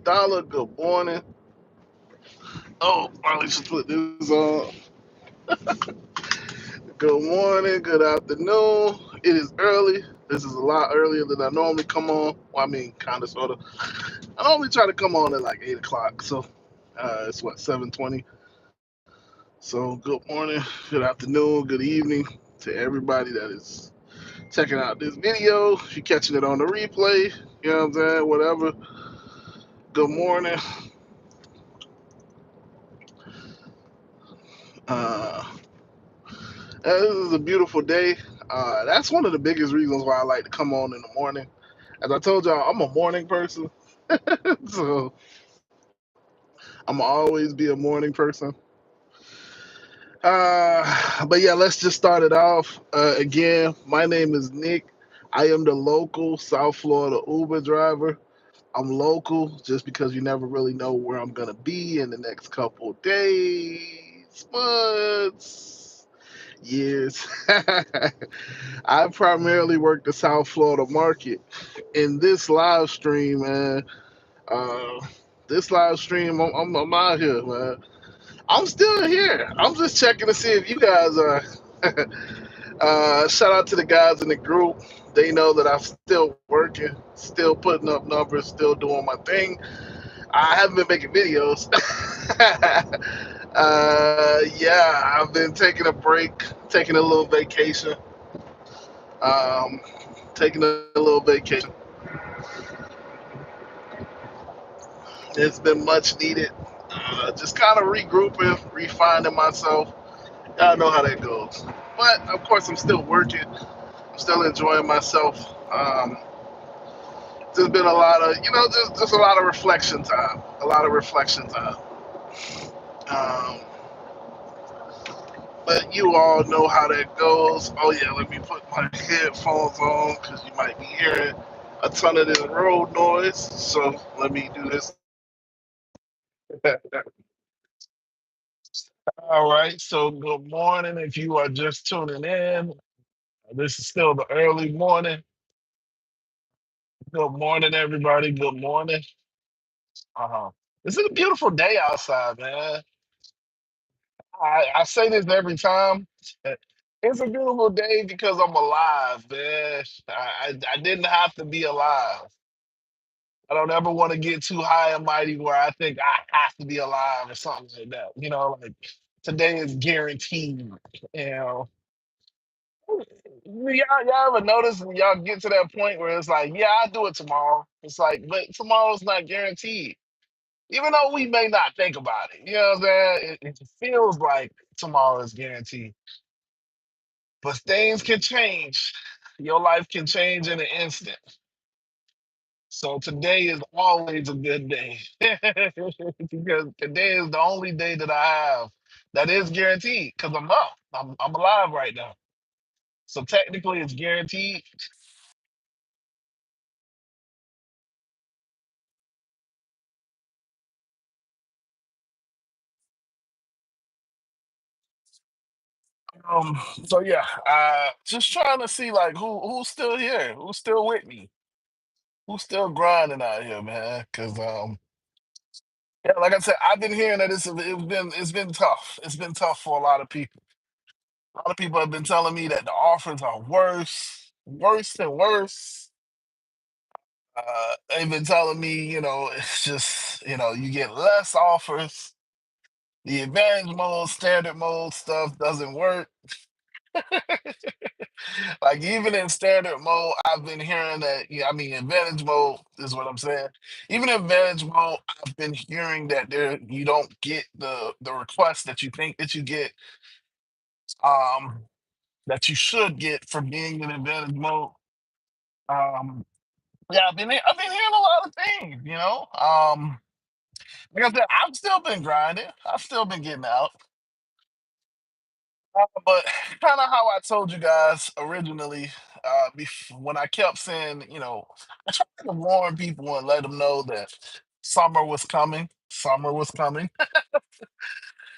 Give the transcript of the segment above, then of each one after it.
Dollar. Good morning. Oh, probably should put this on. Good morning. Good afternoon. It is early. This is a lot earlier than I normally come on. Well, I mean, kind of, sort of. I normally try to come on at like 8 o'clock. So it's what 7:20. So good morning, good afternoon, good evening to everybody that is checking out this video. If you're catching it on the replay, you know what I'm saying? Whatever. Good morning. Uh, this is a beautiful day. That's one of the biggest reasons why I like to come on in the morning. As I told y'all, I'm a morning person, so I'm gonna always be a morning person. But yeah, let's just start it off. Again, my name is Nick. I am the local South Florida Uber driver. I'm local just because you never really know where I'm gonna be in the next couple days, months, years. I primarily work the South Florida market. In this live stream, man, uh, this live stream, I'm out here, man. I'm still here. I'm just checking to see if you guys are. Shout out to the guys in the group. They know that I'm still working, still putting up numbers, still doing my thing. I haven't been making videos. Yeah, I've been taking a break, taking a little vacation. Um, taking a little vacation. It's been much needed. Just kind of regrouping, refining myself. I know how that goes. But of course, I'm still working. I'm still enjoying myself. There's been a lot of, just a lot of reflection time. A lot of reflection time. Um, but you all know how that goes. Oh yeah, let me put my headphones on because you might be hearing a ton of this road noise. So let me do this. All right. So good morning. If you are just tuning in, this is still the early morning. Good morning, everybody. Good morning. Uh-huh. This is a beautiful day outside, man. I say this every time. It's a beautiful day because I'm alive, man. I didn't have to be alive. I don't ever want to get too high and mighty where I think I have to be alive or something like that. Like today is guaranteed. You know, y'all ever notice when y'all get to that point where it's like, yeah, I'll do it tomorrow. It's like, but tomorrow's not guaranteed. Even though we may not think about it, you know what I'm saying? It feels like tomorrow is guaranteed. But things can change. Your life can change in an instant. So today is always a good day because today is the only day that I have that is guaranteed because I'm up. I'm alive right now. So technically, it's guaranteed. So yeah, just trying to see like who's still here, who's still with me, who's still grinding out here, man. Because yeah, like I said, I've been hearing that it's been tough. It's been tough for a lot of people. A lot of people have been telling me that the offers are worse, worse and worse. They've been telling me, it's just, you get less offers. The advantage mode, standard mode stuff doesn't work. Like even in standard mode, I've been hearing that. Yeah, I mean, advantage mode is what I'm saying. Even in advantage mode, I've been hearing that you don't get the request that you think that you get, um, that you should get for being in advantage mode. Um, yeah, I've been hearing a lot of things. Like I said, I've still been grinding. I've still been getting out. But kind of how I told you guys originally, when I kept saying, I tried to warn people and let them know that summer was coming. Summer was coming.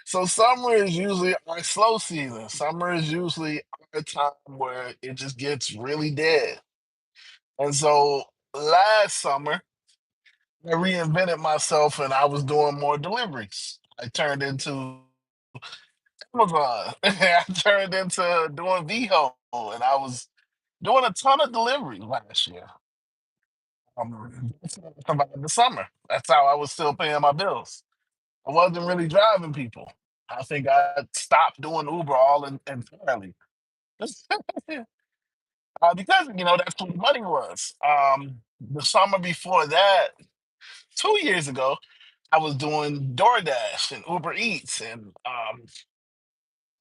So summer is usually our slow season. Summer is usually our time where it just gets really dead. And so last summer, I reinvented myself and I was doing more deliveries. I turned into Amazon. I turned into doing VHO and I was doing a ton of deliveries last year. About the summer. That's how I was still paying my bills. I wasn't really driving people. I think I stopped doing Uber entirely. Because that's where the money was. The summer before that, 2 years ago, I was doing DoorDash and Uber Eats, and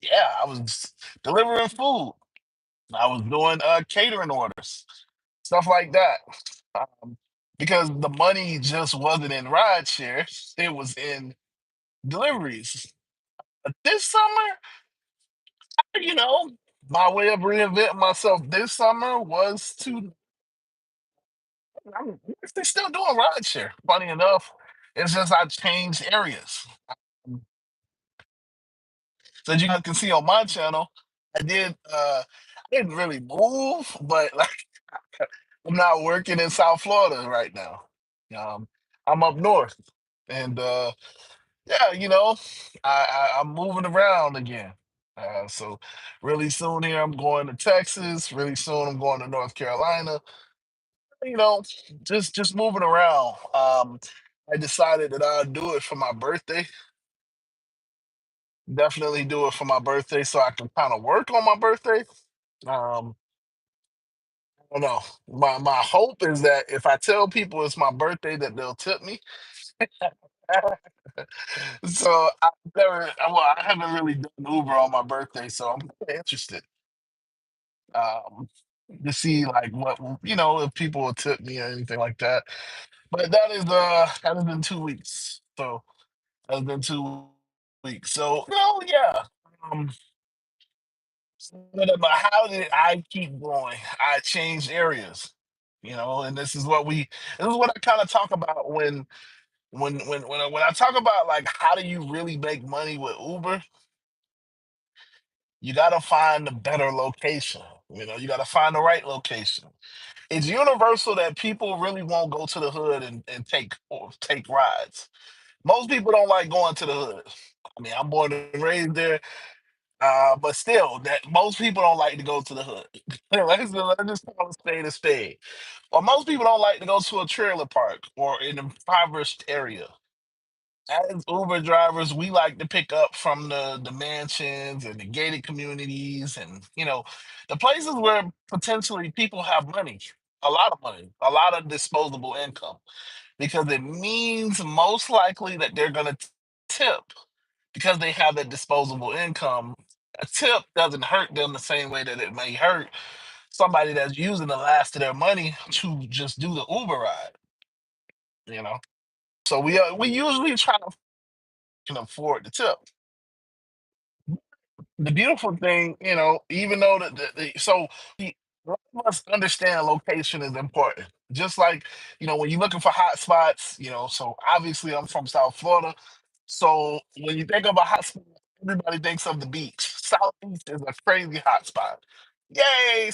yeah, I was delivering food. I was doing catering orders, stuff like that. Um, because the money just wasn't in rideshare; it was in deliveries. But this summer, you know, my way of reinventing myself this summer was to I'm actually still doing rideshare. Funny enough, it's just I changed areas. So as you guys can see on my channel, I didn't really move, but like I'm not working in South Florida right now. Um, I'm up north, and yeah, I'm moving around again. So really soon here, I'm going to Texas. Really soon, I'm going to North Carolina. You know, just moving around. I decided that I'd do it for my birthday. Definitely do it for my birthday, so I can kind of work on my birthday. Um, I don't know. My hope is that if I tell people it's my birthday, that they'll tip me. So I haven't really done Uber on my birthday, so I'm kinda interested um, to see like what if people will tip me or anything like that. But that is in 2 weeks. So that has been 2 weeks. So yeah. Um, but how did I keep going? I changed areas, and this is what I kind of talk about when I talk about like how do you really make money with Uber. You got to find a better location. You got to find the right location. It's universal that people really won't go to the hood and take rides. Most people don't like going to the hood. I mean, I'm born and raised there, but still, that most people don't like to go to the hood. Let's just call a spade a spade. Or most people don't like to go to a trailer park or an impoverished area. As Uber drivers, we like to pick up from the mansions and the gated communities and the places where potentially people have money, a lot of disposable income, because it means most likely that they're going to tip because they have that disposable income. A tip doesn't hurt them the same way that it may hurt somebody that's using the last of their money to just do the Uber ride. You know, so we usually try to can afford the tip. The beautiful thing, even though a lot of us understand location is important. Just like, when you're looking for hot spots, so obviously I'm from South Florida. So when you think of a hot spot, everybody thinks of the beach. Southeast is a crazy hot spot. Yay!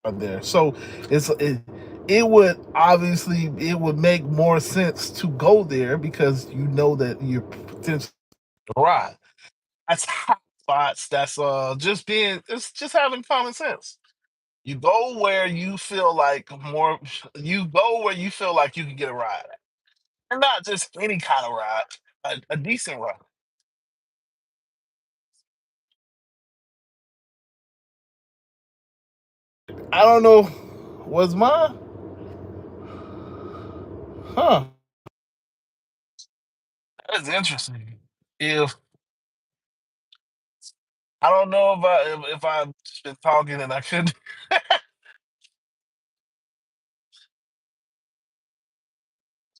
Out there. So it would obviously it would make more sense to go there because you know that you're potentially right. That's hot spots. That's it's just having common sense. You go where you feel like you go where you feel like you can get a ride. And not just any kind of ride, a decent ride. I don't know. Was mine? Huh. That is interesting. If I don't know if I've just been talking and I could.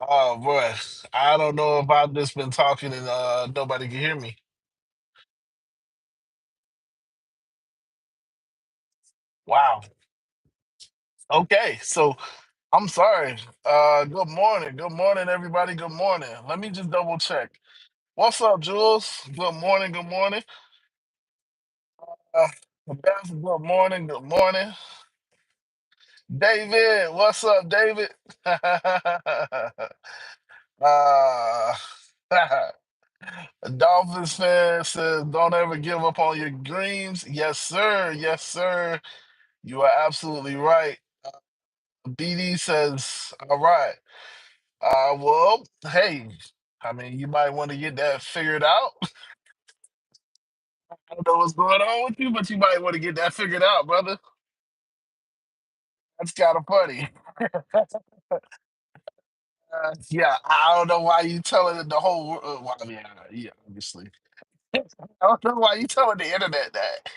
Oh boy, I don't know if I've just been talking and nobody can hear me. Wow. Okay, so I'm sorry. Good morning. Good morning, everybody. Good morning. Let me just double check. What's up, Jules? Good morning. Good morning. Uh, Beth, good morning. Good morning. David, what's up, David? uh, Dolphins fan says, "Don't ever give up on your dreams." Yes, sir. Yes, sir. You are absolutely right. BD says, "All right. Well, hey, I mean, you might want to get that figured out. I don't know what's going on with you, but you might want to get that figured out, brother. That's kind of funny." Yeah, I don't know why you telling it the whole world. Well, I mean, yeah, obviously. I don't know why you telling the internet that.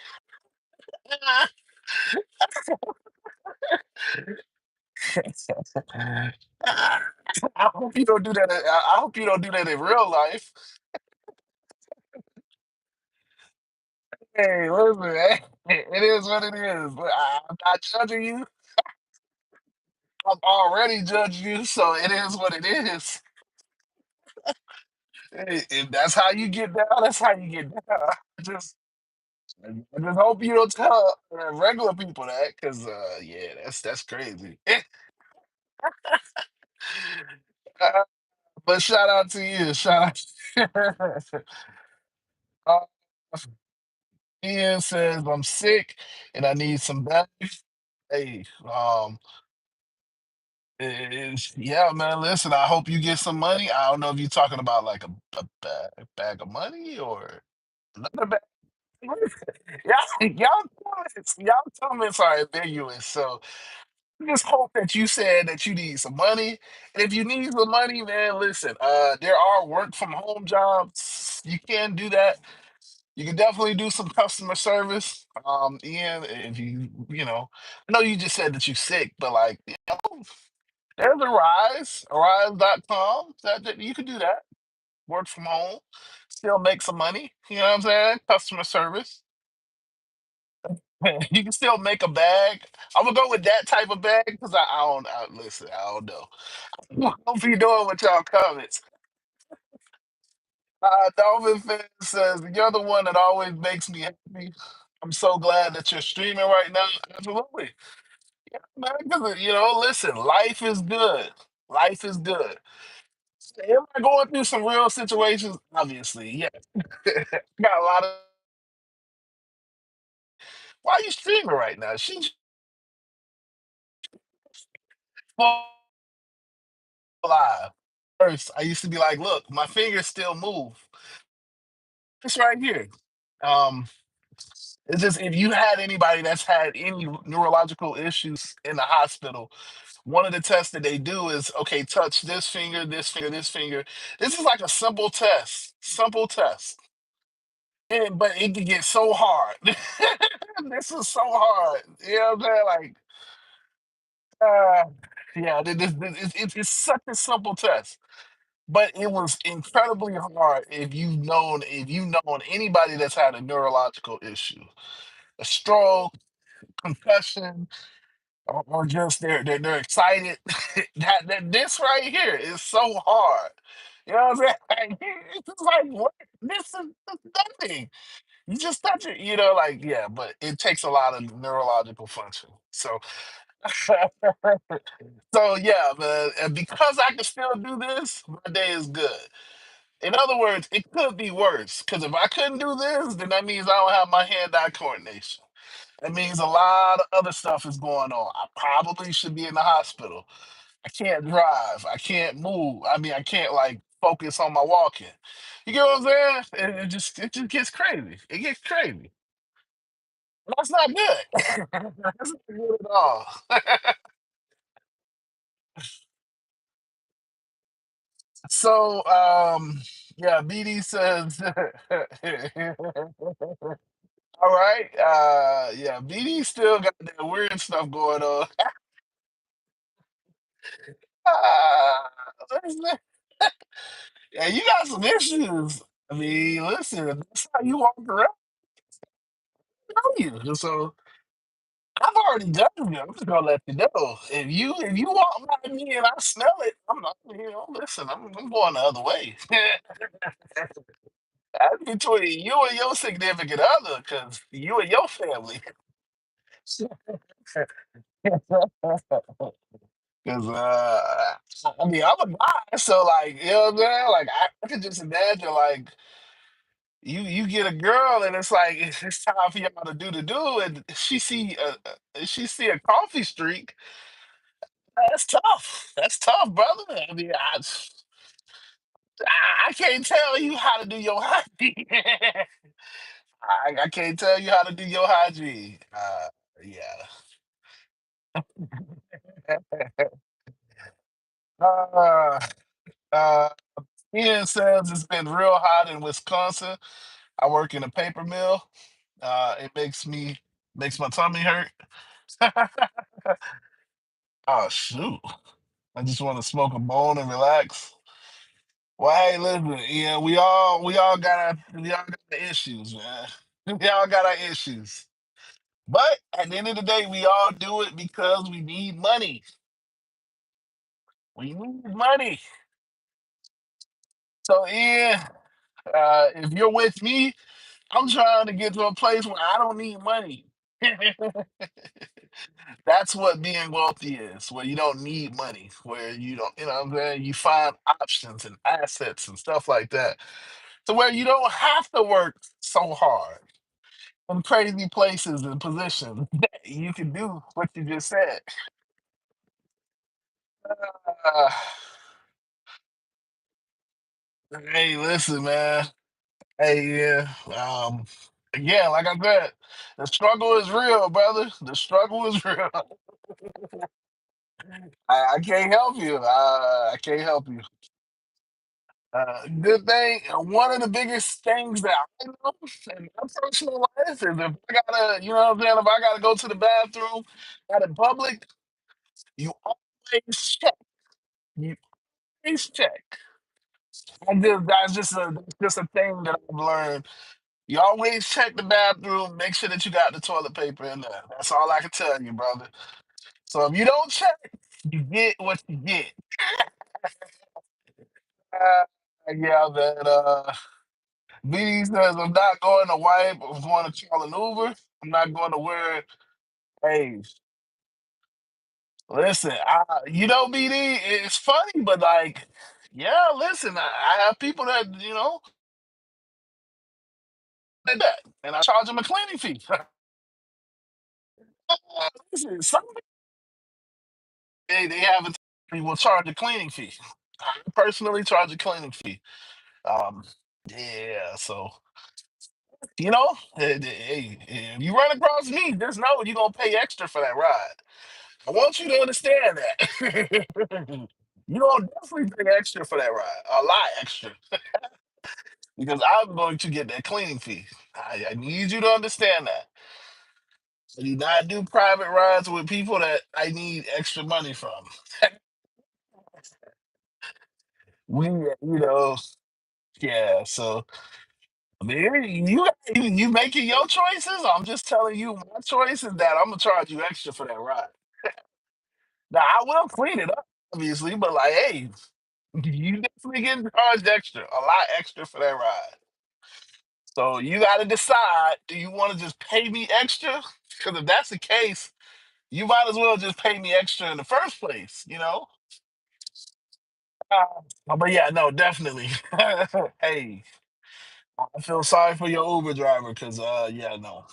I hope you don't do that. I hope you don't do that in real life. Hey, listen, hey, it is what it is. But I'm not judging you. I'm already judging you, so it is what it is. Hey, if that's how you get down, that's how you get down. Just, I just hope you don't tell regular people that, because yeah, that's crazy. Uh, but shout out to you. Shout out. uh, Ian says I'm sick and I need some back. Hey, yeah, man. Listen, I hope you get some money. I don't know if you're talking about like a bag of money or another bag. Y'all comments are ambiguous. So I just hope that you said that you need some money. And if you need some money, man, listen. There are work from home jobs. You can do that. You can definitely do some customer service. Ian, if I know you just said that you're sick, but like, there's a Rise.com. That you could do that. Work from home, still make some money. You know what I'm saying? Customer service. You can still make a bag. I'm gonna go with that type of bag because listen. I don't know. Hope you doing with y'all comments. Dolphin fan says you're the one that always makes me happy. I'm so glad that you're streaming right now. Absolutely, yeah, man. 'Cause, listen, life is good. Life is good. Am I going through some real situations? Obviously, yeah. Got a lot of. Why are you streaming right now? She's alive. First, I used to be like, look, my fingers still move. It's right here. Um, it's just if you had anybody that's had any neurological issues in the hospital, one of the tests that they do is okay, touch this finger, this finger, this finger. This is like a simple test. Simple test. But it can get so hard. This is so hard. You know what I'm saying? Like, uh, yeah, it's such a simple test. But it was incredibly hard if you've known anybody that's had a neurological issue, a stroke, concussion, or just they're excited. That this right here is so hard. You know what I'm saying? It's just like what this is nothing. You just touch it, like yeah, but it takes a lot of neurological function. So so yeah, man, and because I can still do this, my day is good. In other words, it could be worse. Because if I couldn't do this, then that means I don't have my hand-eye coordination. That means a lot of other stuff is going on. I probably should be in the hospital. I can't drive. I can't move. I mean, I can't like focus on my walking. You get what I'm saying? It just gets crazy. It gets crazy. That's not good. That's not good at all. So, yeah, BD says, all right, yeah, BD still got that weird stuff going on. Ah, listen. Yeah, you got some issues. I mean, listen, if that's how you walk around, know you. So I've already done it. I'm just gonna let you know. If you walk by me and I smell it, I'm not. Listen, I'm going the other way. That's between you and your significant other, because you and your family. Because I mean, I'm a guy, so like, you know what I'm saying? Like, I could just imagine, like, you get a girl, and it's like it's time for y'all to do the do, and she see a coffee streak. That's tough. That's tough, brother. I mean, I can't tell you how to do your hygiene. I can't tell you how to do your hygiene. Yeah. Uh, uh, Ian says it's been real hot in Wisconsin. I work in a paper mill. It makes my tummy hurt. Oh shoot! I just want to smoke a bone and relax. Well, hey, listen, yeah, we all got the issues, man. We all got our issues. But at the end of the day, we all do it because we need money. We need money. So yeah, if you're with me, I'm trying to get to a place where I don't need money. That's what being wealthy is, where you don't need money, where you don't, what I'm saying? You find options and assets and stuff like that. To where you don't have to work so hard in crazy places and positions. You can do what you just said. Uh, hey, listen, man. Hey, yeah. Again, like I said, the struggle is real, brother. The struggle is real. I can't help you. I can't help you. Good thing. One of the biggest things that I know in my personal life is if I gotta, what I'm saying, if I gotta go to the bathroom out in public, you always check. You always check. That's just a thing that I've learned. You always check the bathroom, make sure that you got the toilet paper in there. That's all I can tell you, brother. So if you don't check, you get what you get. Uh, yeah, man. B says I'm not going to wipe. I'm going to call an Uber. I'm not going to wear. Hey, listen. BD, it's funny, but like, yeah, listen. I have people that did that, and I charge them a cleaning fee. Listen, some they haven't will charge a cleaning fee. I personally charge a cleaning fee. Um, yeah, so hey, if you run across me, just know you're gonna pay extra for that ride. I want you to understand that. You're gonna definitely pay extra for that ride, a lot extra, because I'm going to get that cleaning fee. I need you to understand that. I do not do private rides with people that I need extra money from. We, yeah. So I mean, you making your choices. I'm just telling you my choice is that I'm gonna charge you extra for that ride. Now I will clean it up, obviously, but like, hey, you definitely getting charged extra, a lot extra for that ride. So you got to decide: do you want to just pay me extra? Because if that's the case, you might as well just pay me extra in the first place. But yeah, no, definitely. Hey, I feel sorry for your Uber driver because yeah, no.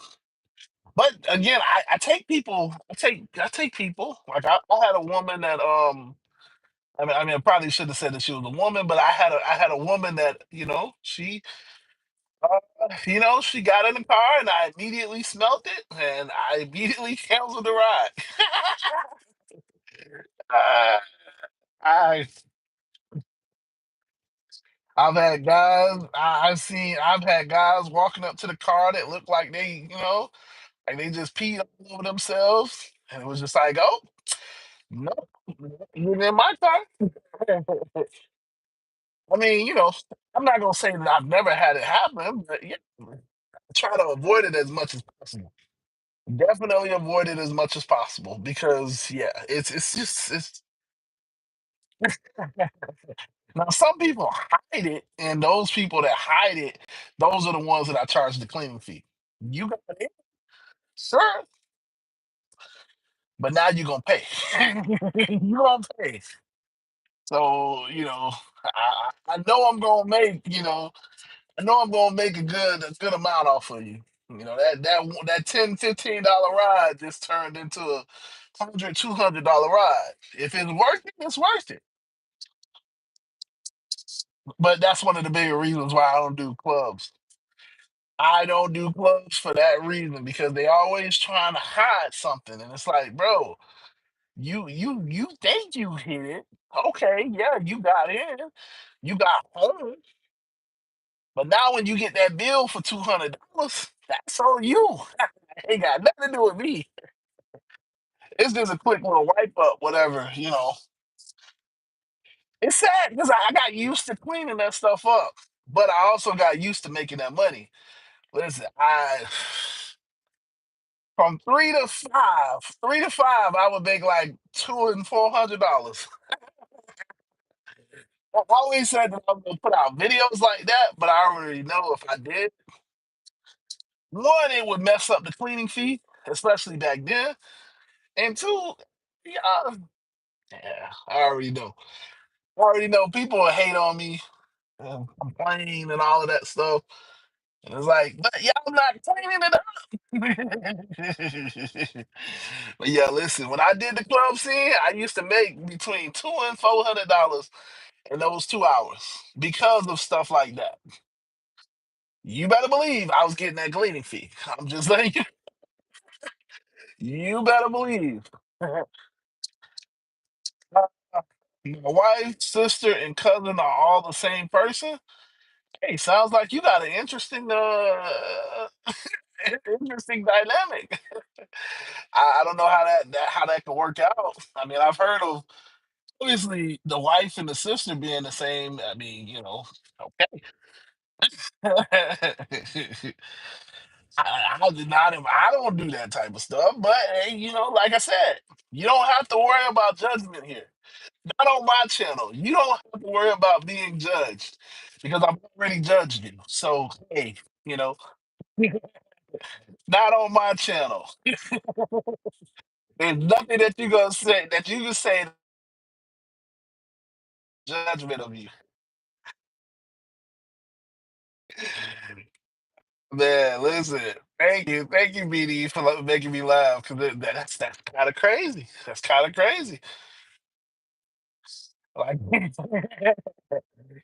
But again, I take people. I take people. Like I had a woman that I probably should have said that she was a woman, but I had a woman that uh, she got in the car and I immediately smelt it and I immediately canceled the ride. uh, I I've had guys walking up to the car that looked like they just peed all over themselves, and it was just like, oh. No, in my time. I mean, I'm not gonna say that I've never had it happen, but yeah, I try to avoid it as much as possible. Definitely avoid it as much as possible because yeah, it's just it's now some people hide it, and those people that hide it, those are the ones that I charge the cleaning fee. You got it, sure, but now you're gonna pay. You're gonna pay. So, I know I'm gonna make, I know I'm gonna make a good amount off of you. That $10, $15 ride just turned into a $100, $200 ride. If it's worth it, it's worth it. But that's one of the bigger reasons why I don't do clubs. I don't do clubs for that reason because they always trying to hide something, and it's like, bro, you think you hit it? Okay, yeah, you got in, you got home, but now when you get that bill for $200, that's on you. Ain't got nothing to do with me. It's just a quick little wipe up, whatever. It's sad because I got used to cleaning that stuff up, but I also got used to making that money. Listen, I from three to five, I would make like $200 and $400. I always said that I'm gonna put out videos like that, but I already know if I did, one, it would mess up the cleaning fee, especially back then, and two, yeah, yeah, I already know. I already know people will hate on me and complain and all of that stuff. And it's like, but y'all not cleaning it up. But yeah, listen, when I did the club scene, I used to make between $200 and $400 in those 2 hours because of stuff like that. You better believe I was getting that cleaning fee. I'm just saying, you better believe. My wife, sister, and cousin are all the same person. Hey, sounds like you got an interesting, interesting dynamic. I don't know how that could work out. I mean, I've heard of obviously the wife and the sister being the same. I mean, okay. I did not. I don't do that type of stuff. But hey, like I said, you don't have to worry about judgment here. Not on my channel. You don't have to worry about being judged because I've already judged you. So hey, you know, not on my channel. There's nothing that you gonna say that you can say judgment of you. Man, listen. Thank you, BD, for making me laugh because that's kind of crazy. That's kind of crazy. Like,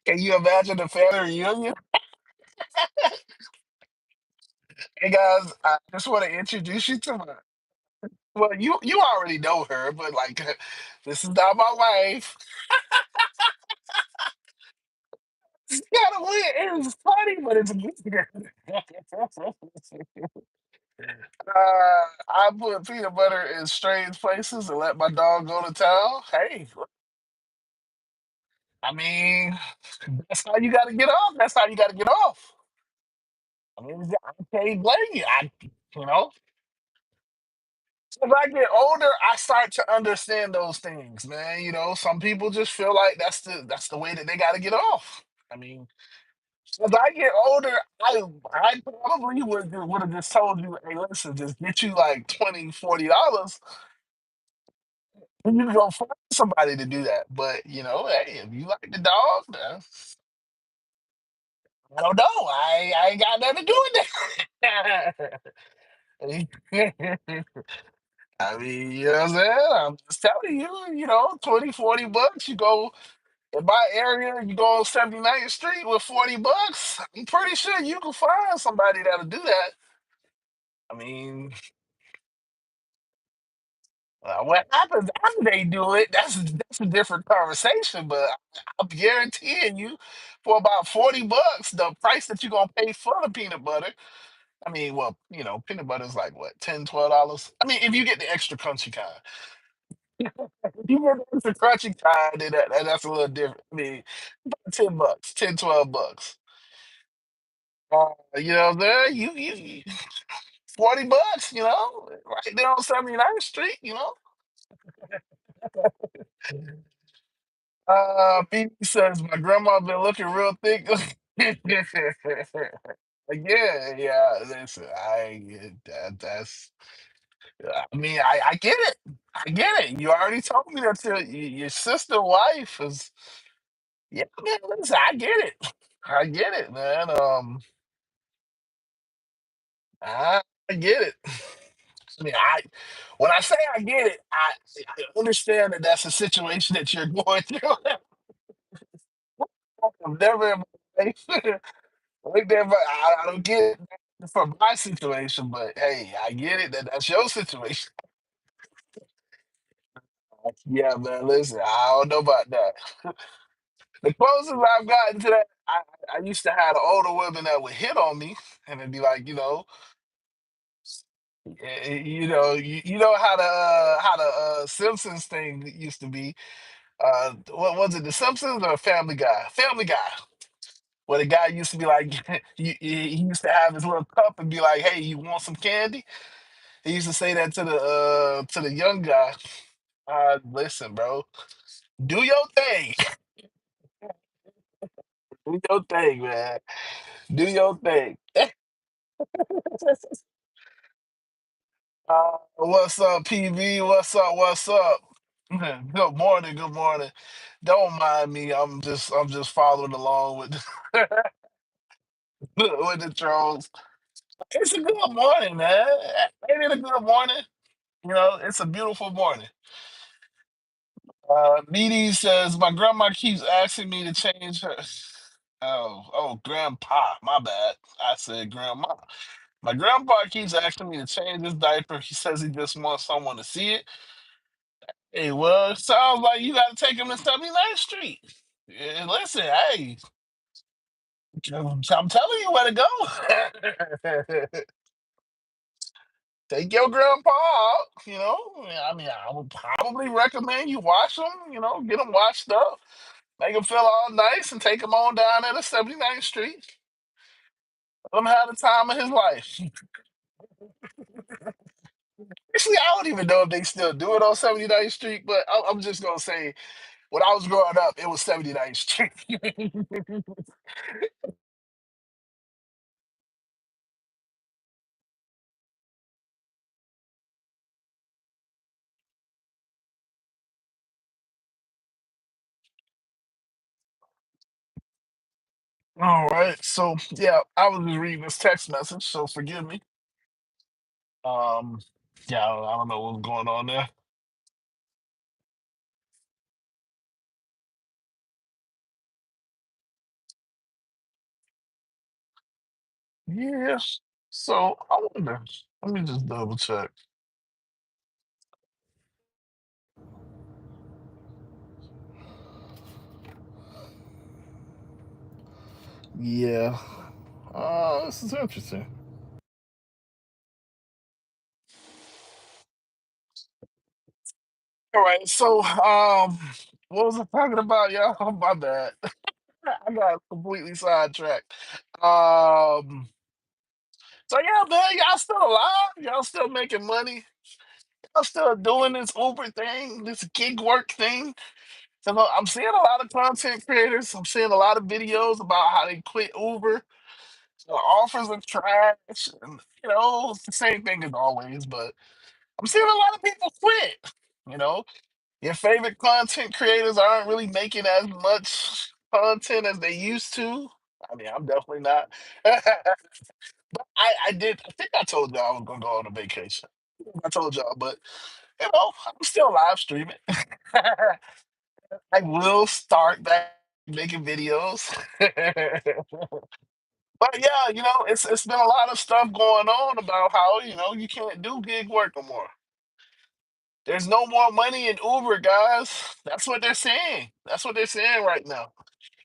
can you imagine the family reunion? Hey guys, I just want to introduce you to my. Well, you already know her, but like, this is not my wife. It's kind of weird. It's funny, but it's weird. I put peanut butter in strange places and let my dog go to town. Hey, I mean, that's how you got to get off. That's how you got to get off. I mean, I can't blame you. You know, as I get older, I start to understand those things, man. Some people just feel like that's the way that they got to get off. I mean, as I get older, I probably would have just told you, hey, listen, just get you like $20, $40, and you can go find somebody to do that. But hey, if you like the dog, I don't know. I ain't got nothing to do with that. I mean, you know what I'm saying? I'm just telling you, 20, $40. You go in my area, you go on 79th Street with $40. I'm pretty sure you can find somebody that'll do that. I mean, what happens after they do it, that's a different conversation. But I'm guaranteeing you, for about $40, the price that you're gonna pay for the peanut butter. I mean, well, peanut butter is like what, $10, $12. I mean, if you get the extra crunchy kind. You get the extra crunchy kind, and that's a little different. I mean, about $10, 10, $12. You know what I'm saying? You $40, right there on 79th Street, BB says my grandma been looking real thick. Yeah, yeah. Listen, I mean, I get it. I get it. You already told me that your sister wife is. Yeah, man. Listen, I get it. I get it, man. I get it. I mean, when I say I get it, I understand that that's a situation that you're going through. I've never in my life, I don't get it from my situation, but hey, I get it that that's your situation. Yeah, man. Listen, I don't know about that. The closest I've gotten to that, I used to have the older women that would hit on me, and it'd be like, you know how the Simpsons thing used to be. What was it, The Simpsons or Family Guy? Family Guy. Where the guy used to be like, he used to have his little cup and be like, "Hey, you want some candy?" He used to say that to the young guy. Listen, bro, do your thing, do your thing, man, do your thing. What's up, PV? What's up? What's up? Good morning. Good morning. Don't mind me. I'm just following along with with the trolls. It's a good morning, man. Ain't it a good morning? It's a beautiful morning. Needy says my grandma keeps asking me to change her. Oh, grandpa. My bad. I said grandma. My grandpa keeps asking me to change his diaper. He says he just wants someone to see it. Hey, well, it sounds like you got to take him to 79th Street. Listen, hey, I'm telling you where to go. Take your grandpa out, I mean, I would probably recommend you wash him, get him washed up, make him feel all nice, and take him on down there to 79th Street. Let him have the time of his life. Actually, I don't even know if they still do it on 79th Street, but I'm just going to say, when I was growing up, it was 79th Street. All right. So, yeah, I was just reading this text message, so forgive me. Um, yeah, I don't know what's going on there. Yes. So, I wonder. Let me just double check. Yeah. This is interesting. All right. So, what was I talking about, y'all? My bad. I got completely sidetracked. Um, so yeah, man, y'all still alive? Y'all still making money? Y'all still doing this Uber thing, this gig work thing? So I'm seeing a lot of content creators. I'm seeing a lot of videos about how they quit Uber. The offers are trash, and it's the same thing as always. But I'm seeing a lot of people quit. You know, your favorite content creators aren't really making as much content as they used to. I mean, I'm definitely not. But I did. I think I told y'all I was gonna go on a vacation. I told y'all, but I'm still live streaming. I will start back making videos. But yeah, it's been a lot of stuff going on about how you can't do gig work no more. There's no more money in Uber, guys. That's what they're saying. That's what they're saying right now.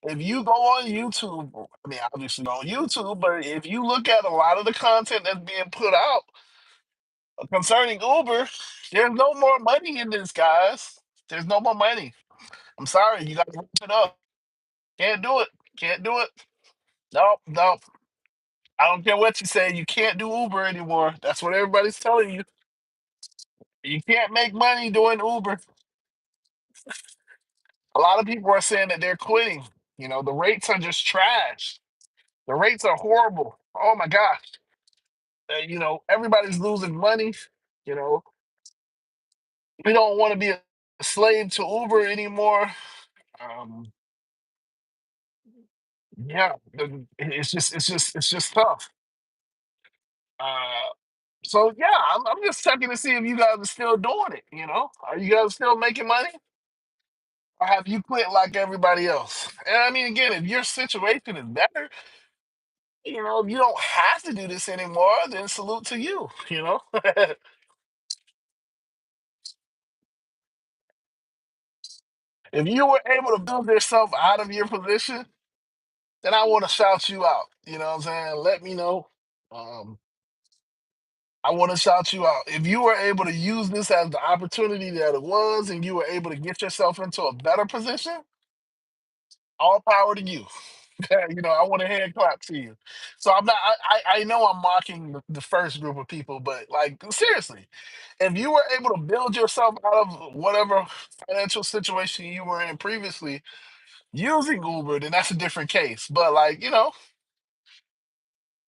If you go on YouTube, I mean, obviously on YouTube, but if you look at a lot of the content that's being put out, Concerning Uber, there's no more money in this, guys. There's no more money. I'm sorry, you got to wrap it up. Can't do it. Can't do it. Nope, nope. I don't care what you say. You can't do Uber anymore. That's what everybody's telling you. You can't make money doing Uber. A lot of people are saying that they're quitting. The rates are just trash. The rates are horrible. Oh my gosh. Everybody's losing money. You know, we don't want to be a slave to Uber anymore. Um, yeah, it's just tough. Uh, so yeah, I'm just checking to see if you guys are still doing it. Are you guys still making money, or have you quit like everybody else? And I mean, again, if your situation is better, if you don't have to do this anymore, then salute to you. If you were able to build yourself out of your position, then I want to shout you out. You know what I'm saying? Let me know. Um, I want to shout you out. If you were able to use this as the opportunity that it was, and you were able to get yourself into a better position, all power to you. I want a hand clap to you. So I'm not. I know I'm mocking the first group of people, but like seriously, if you were able to build yourself out of whatever financial situation you were in previously using Uber, then that's a different case. But like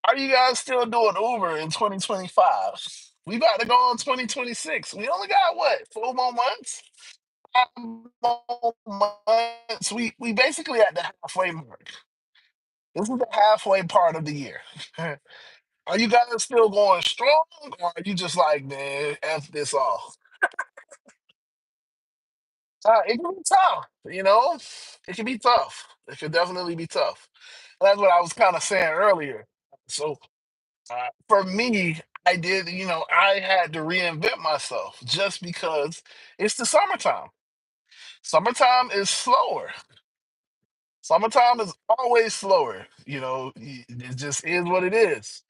are you guys still doing Uber in 2025? We about to go on 2026. We only got what, 4 more months? 5 more months. We basically at the halfway mark. This is the halfway part of the year. Are you guys still going strong, or are you just like, man, F this off? It can be tough, It can be tough. It can definitely be tough. That's what I was kind of saying earlier. So for me, I had to reinvent myself just because it's the summertime. Summertime is slower. Summertime is always slower. It just is what it is.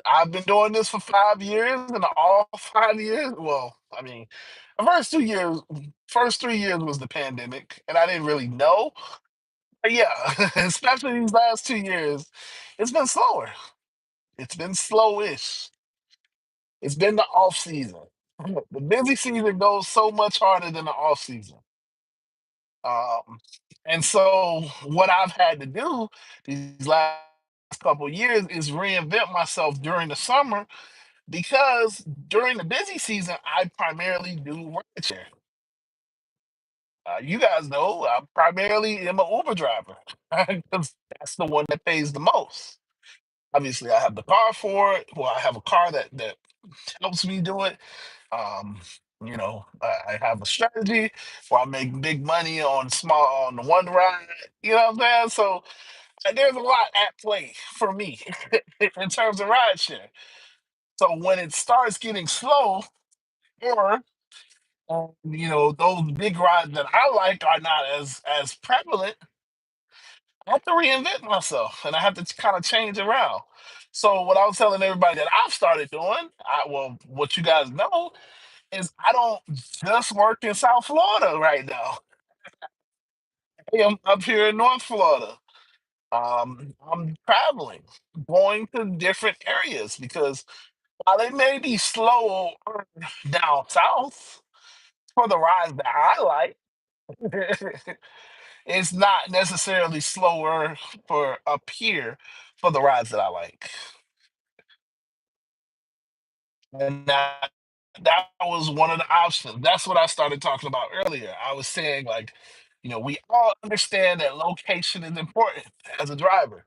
I've been doing this for 5 years, and all 5 years, well, I mean, the first 3 years was the pandemic, and I didn't really know. But yeah, especially these last 2 years, it's been slower. It's been slowish. It's been the off season. The busy season goes so much harder than the off season. Um, and so what I've had to do these last couple years is reinvent myself during the summer because during the busy season I primarily do rideshare. You guys know I primarily am an Uber driver because that's the one that pays the most. Obviously, I have the car for it. Well, I have a car that helps me do it. Um, I have a strategy where I make big money on the one ride. You know what I'm saying? So there's a lot at play for me in terms of rideshare. So when it starts getting slow, or those big rides that I like are not as prevalent, I have to reinvent myself and I have to kind of change around. So what I was telling everybody that I've started doing, what you guys know is I don't just work in South Florida right now. I am up here in North Florida. I'm traveling, going to different areas because while it may be slow down south for the rides that I like, it's not necessarily slower for up here for the rides that I like. And that was one of the options. That's what I started talking about earlier. I was saying, like, we all understand that location is important as a driver.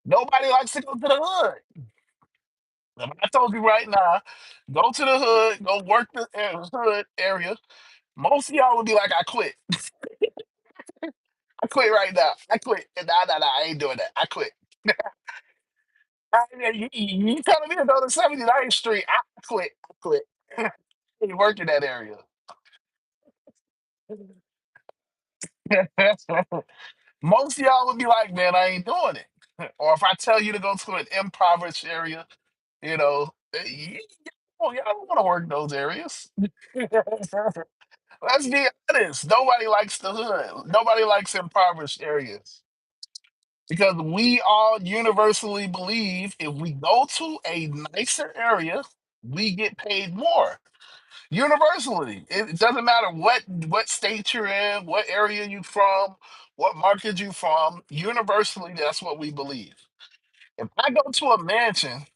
Nobody likes to go to the hood. And I told you right now, go to the hood, go work the hood area. Most of y'all would be like, I quit. I quit right now. I quit. Nah, nah, nah, I ain't doing that. I quit. You telling me to go to 79th Street? I quit. I quit. Ain't work in that area. Most of y'all would be like, man, I ain't doing it. Or if I tell you to go to an impoverished area, you know, you Oh yeah, I don't want to work those areas. Let's be honest. Nobody likes the hood. Nobody likes impoverished areas because we all universally believe if we go to a nicer area, we get paid more. Universally, it doesn't matter what state you're in, what area you from, what market you from. Universally, that's what we believe. If I go to a mansion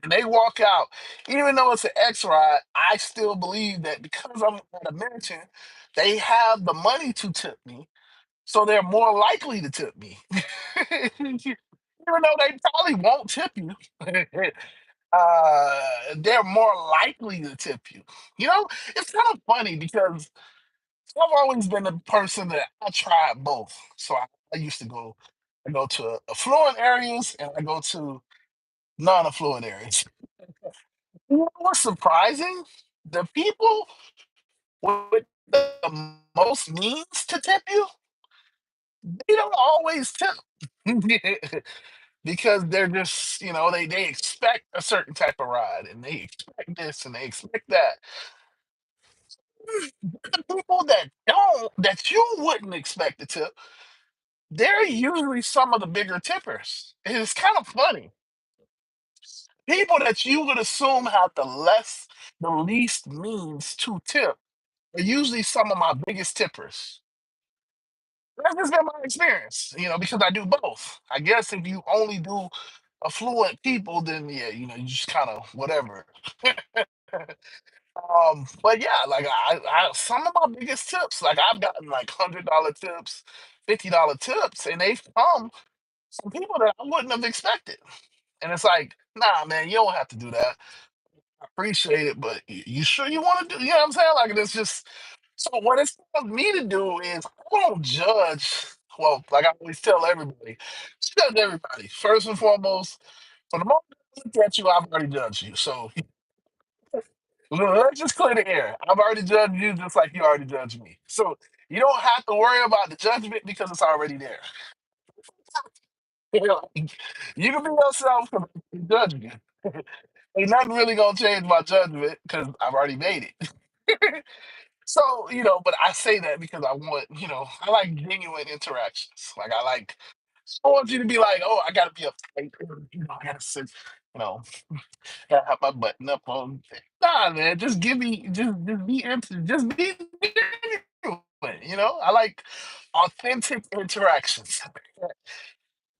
and they walk out, even though it's an X ride, I still believe that because I'm at a mansion, they have the money to tip me, so they're more likely to tip me. Even though they probably won't tip you, they're more likely to tip you. You know, it's kind of funny because I've always been the person that I tried both. So I used to go, I go to affluent areas and I go to non-affluent areas. You know what's surprising? The people with the most means to tip you, they don't always tip. Because they're just, they expect a certain type of ride and they expect this and they expect that. The people that don't, that you wouldn't expect to tip, they're usually some of the bigger tippers. And it's kind of funny. People that you would assume have the least means to tip are usually some of my biggest tippers. That's just been my experience, because I do both. I guess if you only do affluent people, then yeah, you just kind of whatever. But yeah, like some of my biggest tips, like I've gotten like $100 tips, $50 tips, and they've come from people that I wouldn't have expected. And it's like, nah, man, you don't have to do that. I appreciate it, but you sure you want to do? You know what I'm saying? Like it's just so. What it's tells me to do is I don't judge. Well, like I always tell everybody, judge everybody first and foremost. From the moment I look at you, I've already judged you. So let's just clear the air. I've already judged you just like you already judged me. So you don't have to worry about the judgment because it's already there. You can be yourself because I'm judging you. Ain't nothing really gonna change my judgment because I've already made it. So, but I say that because I want, I like genuine interactions. Like I want you to be like, oh, I gotta be uptight, I gotta sit, you know, gotta have my button up on. Nah, man, just give me, just be, just be genuine. I like authentic interactions.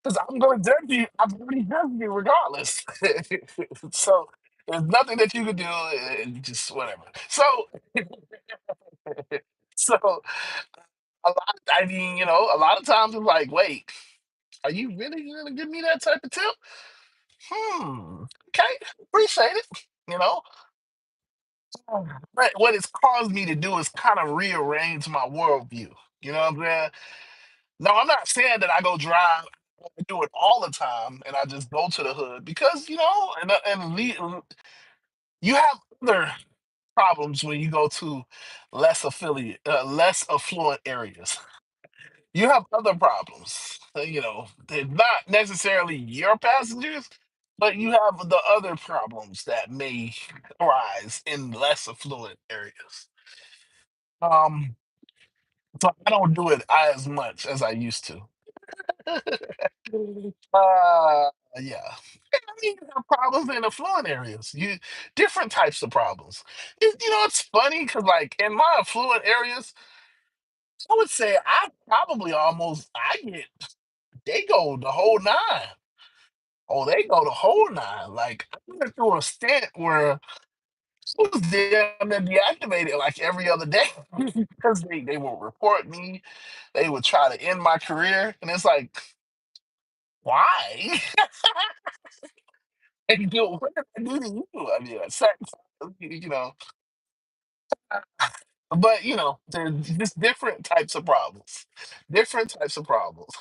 Because I'm going to judge you. I'm already judging you regardless. So there's nothing that you can do. Just whatever. So, so I mean, a lot of times it's like, wait, are you really going to give me that type of tip? Okay, appreciate it. You know, but what it's caused me to do is kind of rearrange my worldview. You know what I'm saying? No, I'm not saying that I go drive. I do it all the time, and I just go to the hood because you have other problems when you go to less affluent areas. You have other problems. They're not necessarily your passengers, but you have the other problems that may arise in less affluent areas. Um, so I don't do it as much as I used to. Uh, yeah. I mean, you have problems in affluent areas. Different types of problems. It's funny because like in my affluent areas, I would say I get they go the whole nine. Oh, they go the whole nine. Like I went through a stint where I was damn near deactivated like every other day because they will report me. They would try to end my career, and it's like, why? And what did I do to you? I mean, you know, but there's just different types of problems, different types of problems.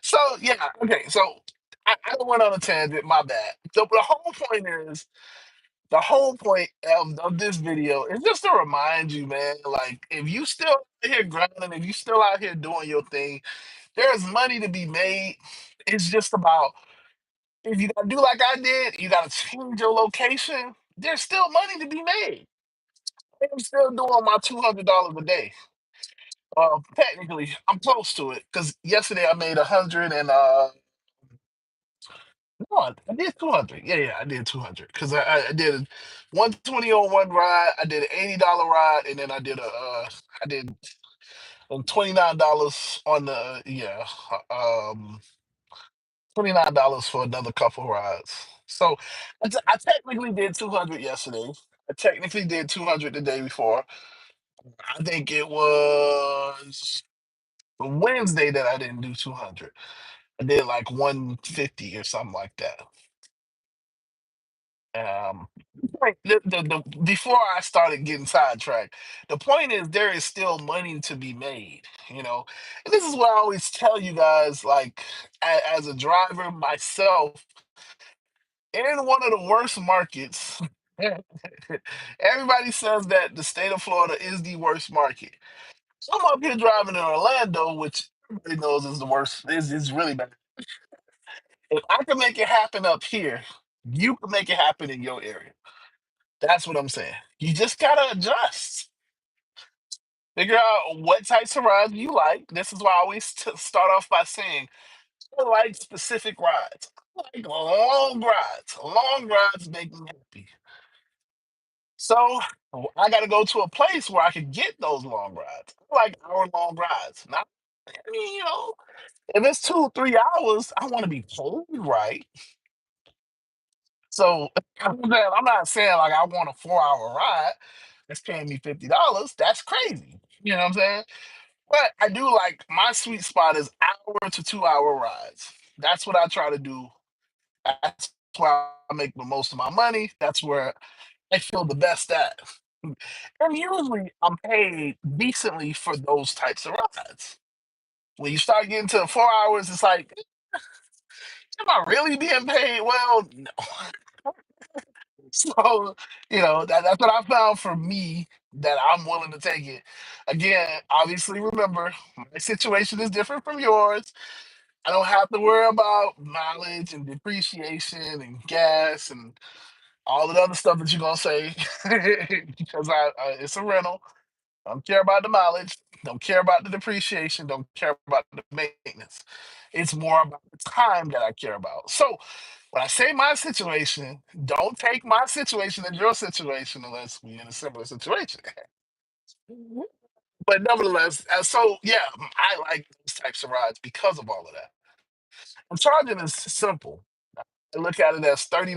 So yeah, okay. So I went on a tangent. My bad. The whole point of this video is just to remind you, man. Like, if you still out here grinding, if you still out here doing your thing, there's money to be made. It's just about If you gotta do like I did, you gotta change your location. There's still money to be made. I'm still doing my $200 a day. Technically, I'm close to it because yesterday I made 100 and no, I did 200. Yeah, I did 200 because I did 120 on one ride. I did an $80 ride, and then I did $29 on the $29 for another couple rides. So I technically did 200 yesterday. I technically did 200 the day before. I think it was Wednesday that I didn't do 200. I did like 150 or something like that. Right, before I started getting sidetracked, the point is there is still money to be made, you know. And this is what I always tell you guys, like as a driver myself, in one of the worst markets. Everybody says that the state of Florida is the worst market. So I'm up here driving in Orlando, which everybody knows is the worst. Is really bad. If I can make it happen up here, you can make it happen in your area. That's what I'm saying. You just gotta adjust. Figure out what types of rides you like. This is why I always start off by saying I like specific rides. I like long rides. Long rides make me happy. So I got to go to a place where I can get those long rides. I like hour long rides. Not, I mean, if it's 2, 3 hours, I want to be paid right. So I'm not saying like I want a 4 hour ride that's paying me $50. That's crazy. You know what I'm saying? But I do like my sweet spot is hour to 2 hour rides. That's what I try to do. That's where I make the most of my money. That's where I feel the best at. And usually I'm paid decently for those types of rides. When you start getting to the 4 hours, it's like, am I really being paid well? No. So, that's what I found for me that I'm willing to take it. Again, obviously, remember, my situation is different from yours. I don't have to worry about mileage and depreciation and gas and all the other stuff that you're going to say because it's a rental. Don't care about the mileage. Don't care about the depreciation. Don't care about the maintenance. It's more about the time that I care about. So when I say my situation, don't take my situation as your situation unless we're in a similar situation. But nevertheless, so yeah, I like those types of rides because of all of that. And charging is simple. I look at it as $30.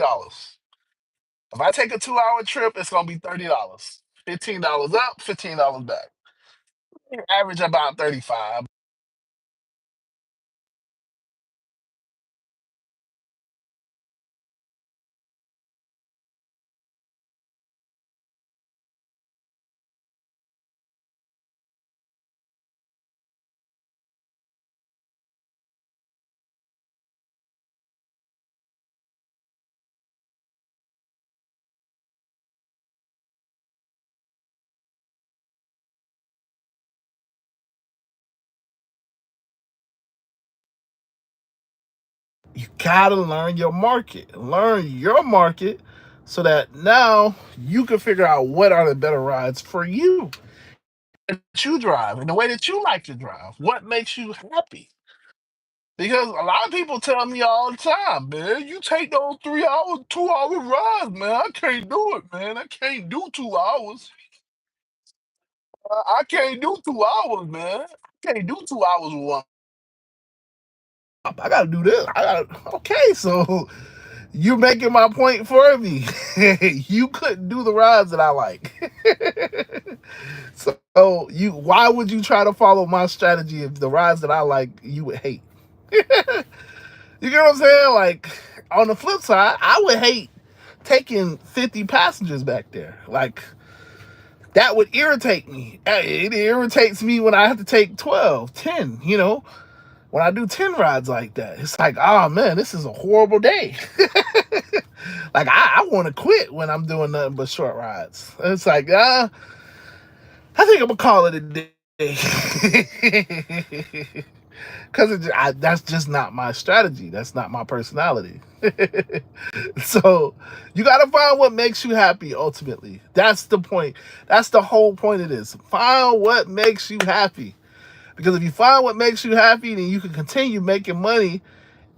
If I take a 2 hour trip, it's gonna be $30. $15 up, $15 back. Average about 35. You gotta learn your market. Learn your market so that now you can figure out what are the better rides for you that you drive and the way that you like to drive. What makes you happy? Because a lot of people tell me all the time, man, you take those 3 hours, 2 hour rides, man. I can't do it, man. I can't do 2 hours. I can't do 2 hours, man. I can't do 2 hours with one. I gotta do this. Okay, so you're making my point for me. You couldn't do the rides that I like. So why would you try to follow my strategy if the rides that I like you would hate? You get what I'm saying? Like on the flip side, I would hate taking 50 passengers back there. Like that would irritate me. It irritates me when I have to take 12, 10, when I do 10 rides like that. It's like, oh man, this is a horrible day. Like I want to quit when I'm doing nothing but short rides. It's like, I think I'm gonna call it a day. because that's just not my strategy. That's not my personality. So you got to find what makes you happy ultimately. That's the point. That's the whole point of this. Find what makes you happy. Because if you find what makes you happy, then you can continue making money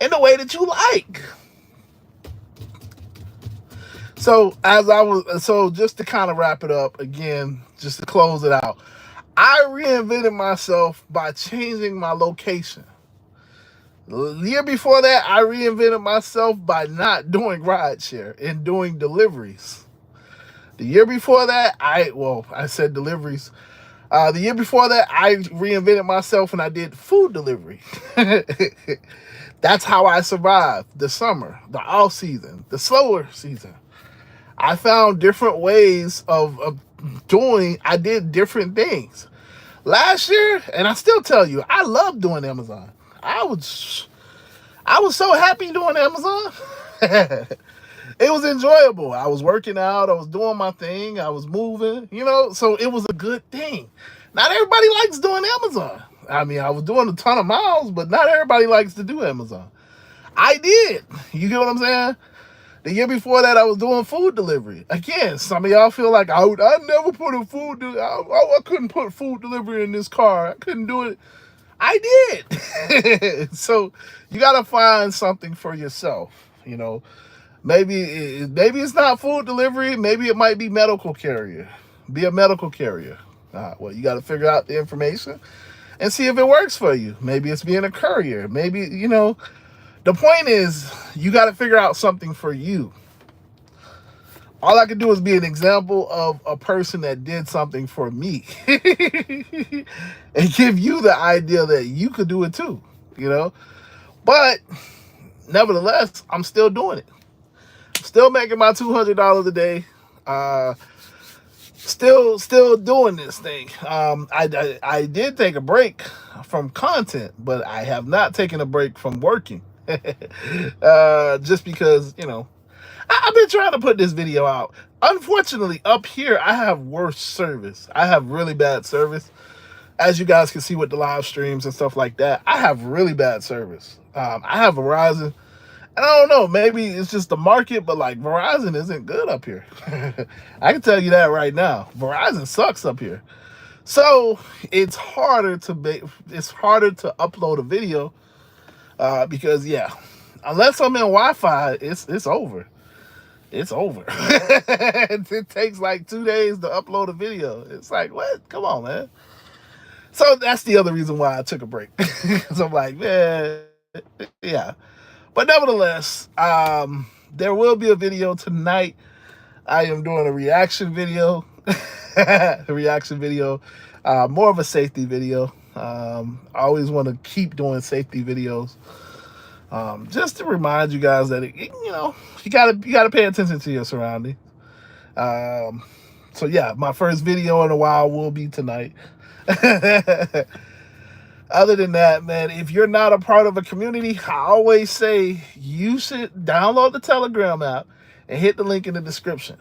in the way that you like. So just to kind of wrap it up again, just to close it out, I reinvented myself by changing my location. The year before that, I reinvented myself by not doing rideshare and doing deliveries. The year before that, I said deliveries. The year before that, I reinvented myself and I did food delivery. That's how I survived the summer, the off season, the slower season. I found different ways of doing. I did different things last year, and I still tell you, I love doing Amazon. I was I was so happy doing Amazon. It was enjoyable. I was working out. I was doing my thing. I was moving. So it was a good thing. Not everybody likes doing Amazon. I mean, I was doing a ton of miles, but not everybody likes to do Amazon. I did. You get what I'm saying? The year before that, I was doing food delivery. Again, some of y'all feel like I never put a I couldn't put food delivery in this car. I couldn't do it. I did. So you got to find something for yourself. Maybe it's not food delivery. Maybe it might be medical carrier. Be a medical carrier. Well, you got to figure out the information and see if it works for you. Maybe it's being a courier. Maybe, the point is you got to figure out something for you. All I can do is be an example of a person that did something for me and give you the idea that you could do it too. But nevertheless, I'm still doing it. Still making my $200 a day. Still doing this thing. I did take a break from content, but I have not taken a break from working. Just because, I've been trying to put this video out. Unfortunately, up here, I have worse service. I have really bad service. As you guys can see with the live streams and stuff like that, I have really bad service. I have Verizon. And I don't know, maybe it's just the market, but like Verizon isn't good up here. I can tell you that right now. Verizon sucks up here. So it's harder to upload a video because unless I'm in Wi-Fi, it's over. It's over. It takes like 2 days to upload a video. It's like, what? Come on, man. So that's the other reason why I took a break. Because I'm like, man, yeah. But nevertheless, there will be a video tonight. I am doing a reaction video. More of a safety video. I always want to keep doing safety videos. Just to remind you guys that you gotta pay attention to your surroundings. So yeah, my first video in a while will be tonight. Other than that, man, if you're not a part of a community, I always say you should download the Telegram app and hit the link in the description.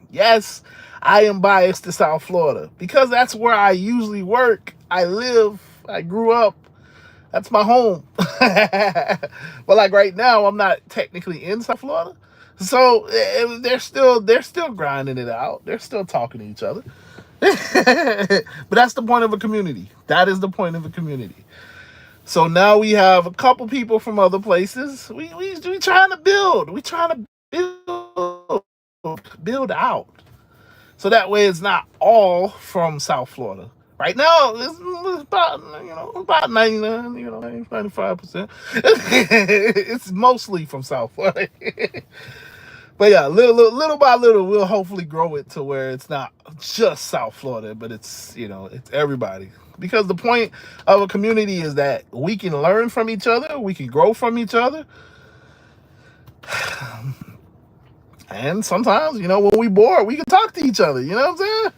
Yes, I am biased to South Florida because that's where I usually work. I live. I grew up. That's my home. But like right now, I'm not technically in South Florida. So they're still grinding it out. They're still talking to each other. But that's the point of a community. That is the point of a community. So now we have a couple people from other places. We trying to build. We trying to build out. So that way it's not all from South Florida. Right now, it's about 99, 95%. It's mostly from South Florida. But yeah, little by little, we'll hopefully grow it to where it's not just South Florida, but it's everybody. Because the point of a community is that we can learn from each other, we can grow from each other. And sometimes, when we bored, we can talk to each other. You know what I'm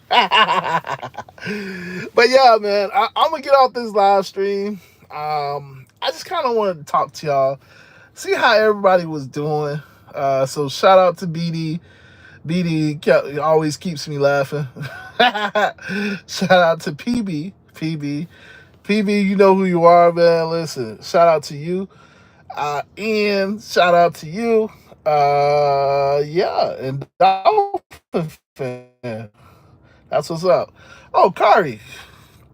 saying? But yeah, man, I'm going to get off this live stream. I just kind of wanted to talk to y'all, see how everybody was doing. So shout out to BD. BD always keeps me laughing. Shout out to PB. PB, you know who you are, man. Listen, shout out to you. Ian, shout out to you. Yeah, and Dolphin fan. That's what's up. Oh, Kyrie,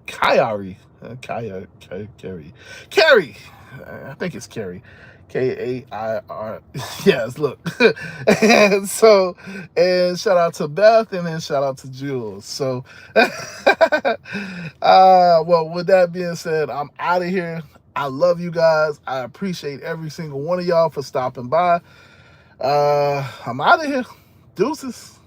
Carrie. I think it's Carrie. Kair. Yes, look. and so, and shout out to Beth, and then shout out to Jules. So, well, with that being said, I'm out of here. I love you guys. I appreciate every single one of y'all for stopping by. I'm out of here. Deuces.